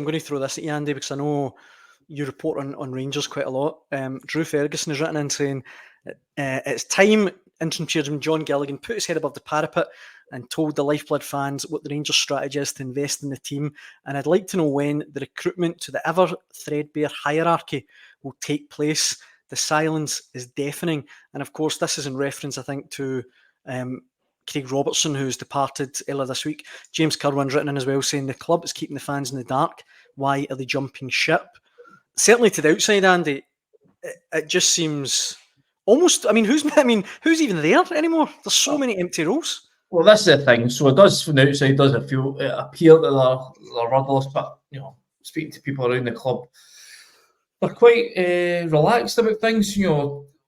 I'm going to throw this at you, Andy, because I know you report on Rangers quite a lot. Drew Ferguson has written in saying, it's time interim chairman John Gilligan put his head above the parapet and told the Lifeblood fans what the Rangers' strategy is to invest in the team. And I'd like to know when the recruitment to the ever threadbare hierarchy will take place. The silence is deafening. And of course, this is in reference, I think, to Craig Robertson, who's departed earlier this week. James Kirwan's written in as well, saying the club is keeping the fans in the dark. Why are they jumping ship? Certainly to the outside, Andy, it just seems almost. Who's even there anymore? There's so many empty roles. Well, that's the thing. So it does from the outside. Does it appear that they're rudderless? But speaking to people around the club, they're quite relaxed about things.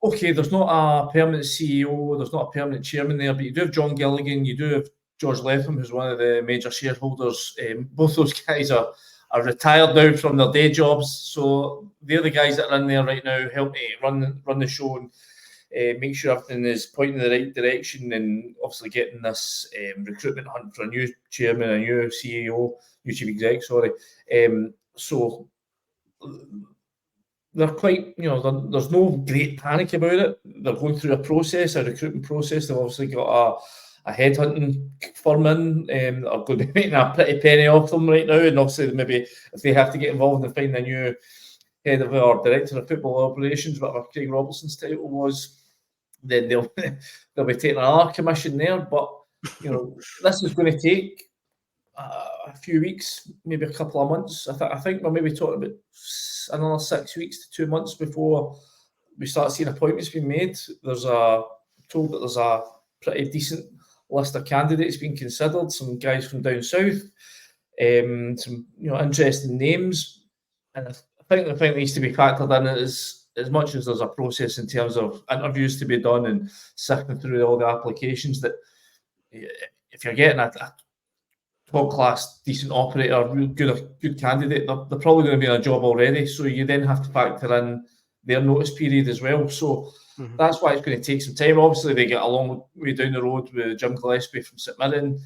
Okay, there's not a permanent CEO, there's not a permanent chairman there, but you do have John Gilligan, you do have George Letham, who's one of the major shareholders. Both those guys are retired now from their day jobs, so they're the guys that are in there right now, help run the show and make sure everything is pointing in the right direction, and obviously getting this recruitment hunt for a new chairman, a new CEO, new chief exec. So they're quite, there's no great panic about it. They're going through a recruitment process. They've obviously got a headhunting firm in that are going to be making a pretty penny off them right now. And obviously, maybe if they have to get involved in finding a new head of or director of football operations, whatever Craig Robertson's title was, then they'll be taking another commission there. But this is going to take a few weeks, maybe a couple of months. I think we're maybe talking about another 6 weeks to 2 months before we start seeing appointments being made. Told that there's a pretty decent list of candidates being considered. Some guys from down south, some interesting names, and I think the thing that needs to be factored in is, as much as there's a process in terms of interviews to be done and sifting through all the applications, that if you're getting a top-class, decent operator, good candidate, they're probably going to be in a job already. So you then have to factor in their notice period as well. So that's why it's going to take some time. Obviously, they get a long way down the road with Jim Gillespie from St Mirren.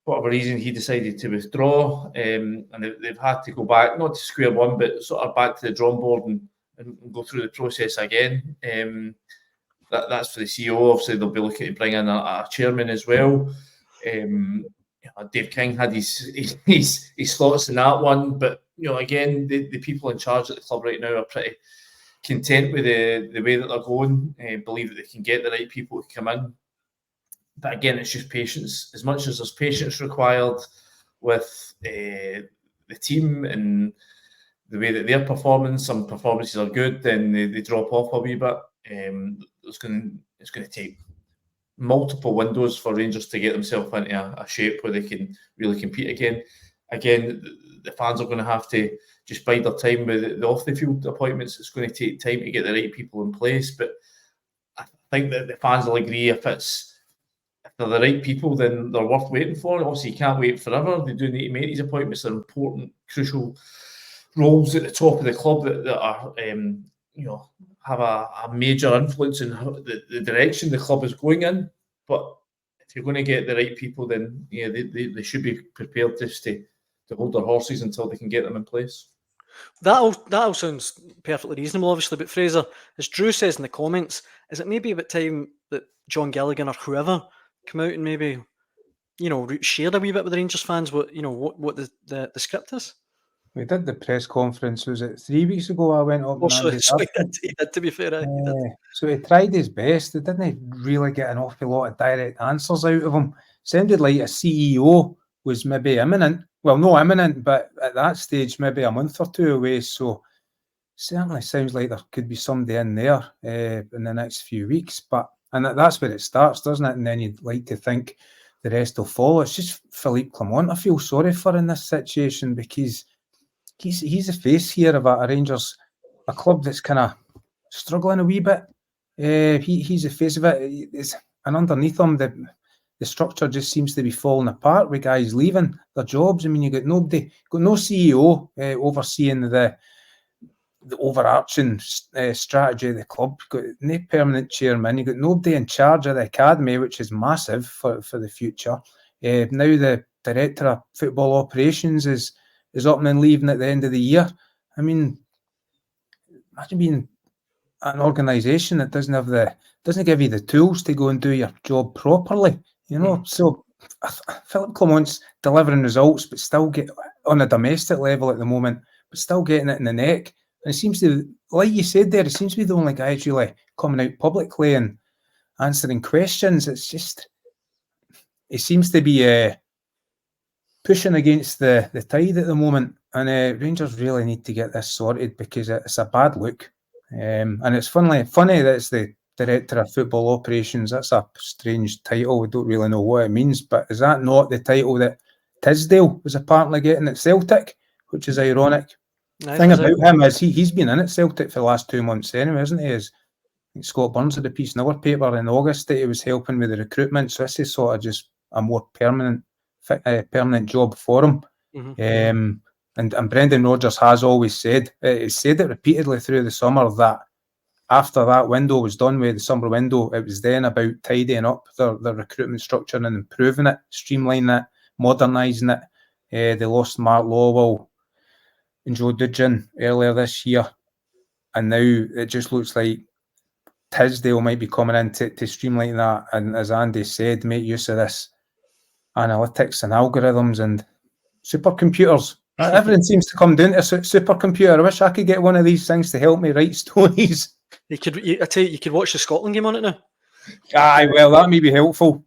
For whatever reason, he decided to withdraw, and they've had to go back, not to square one, but sort of back to the drawing board and go through the process again. That's for the CEO. Obviously, they'll be looking to bring in a chairman as well. Dave King had his thoughts in that one, but again, the people in charge at the club right now are pretty content with the way that they're going. Believe that they can get the right people to come in, but again, it's just patience. As much as there's patience required with the team and the way that they're performing, some performances are good, then they drop off a wee bit. It's going to take multiple windows for Rangers to get themselves into a shape where they can really compete again. Again, the fans are going to have to just bide their time with the off-the-field appointments. It's going to take time to get the right people in place, but I think that the fans will agree if they're the right people, then they're worth waiting for. Obviously, you can't wait forever. They do need to make these appointments. They're important, crucial roles at the top of the club that are, have a major influence in the direction the club is going in. But if you're going to get the right people, then they should be prepared just to hold their horses until they can get them in place. That all sounds perfectly reasonable, obviously. But Fraser, as Drew says in the comments, is it maybe about time that John Gilligan or whoever come out and maybe shared a wee bit with the Rangers fans what the script is? We did the press conference, was it 3 weeks ago? I went up. So he did, to be fair. He did. So he tried his best. They didn't really get an awful lot of direct answers out of him. Sounded like a CEO was maybe imminent. Well, no imminent, but at that stage, maybe a month or two away. So certainly sounds like there could be somebody in there in the next few weeks. And that's where it starts, doesn't it? And then you'd like to think the rest will follow. It's just Philippe Clement I feel sorry for in this situation, because he's the face here of a Rangers, a club that's kind of struggling a wee bit. He's the face of it. And underneath him, the structure just seems to be falling apart with guys leaving their jobs. I mean, you got no CEO overseeing the overarching strategy of the club. You've got no permanent chairman. You've got nobody in charge of the academy, which is massive for the future. Now the director of football operations is is up and leaving at the end of the year. I mean, imagine being an organisation that doesn't give you the tools to go and do your job properly. You know, so Philip Clement's delivering results, but still get on a domestic level at the moment, but still getting it in the neck. And it seems to, like you said there, it seems to be the only guy who's really coming out publicly and answering questions. It's just, he seems to be pushing against the tide at the moment. And Rangers really need to get this sorted because it's a bad look. And it's funny that it's the Director of Football Operations. That's a strange title. We don't really know what it means, but is that not the title that Tisdale was apparently getting at Celtic, which is ironic? The thing about him is he's been in at Celtic for the last 2 months anyway, hasn't he? Scott Burns had a piece in our paper in August that he was helping with the recruitment, so this is sort of just a more permanent job for him. And Brendan Rodgers has always said, he said it repeatedly through the summer, that after that window was done with the summer window, it was then about tidying up the recruitment structure and improving it, streamlining it, modernising it. They lost Mark Lowell and Joe Dudgeon earlier this year, and now it just looks like Tisdale might be coming in to streamline that, and as Andy said, make use of this analytics and algorithms and supercomputers. Everything seems to come down to a supercomputer. I wish I could get one of these things to help me write stories. I tell you, you could watch the Scotland game on it now. Aye, well, that may be helpful.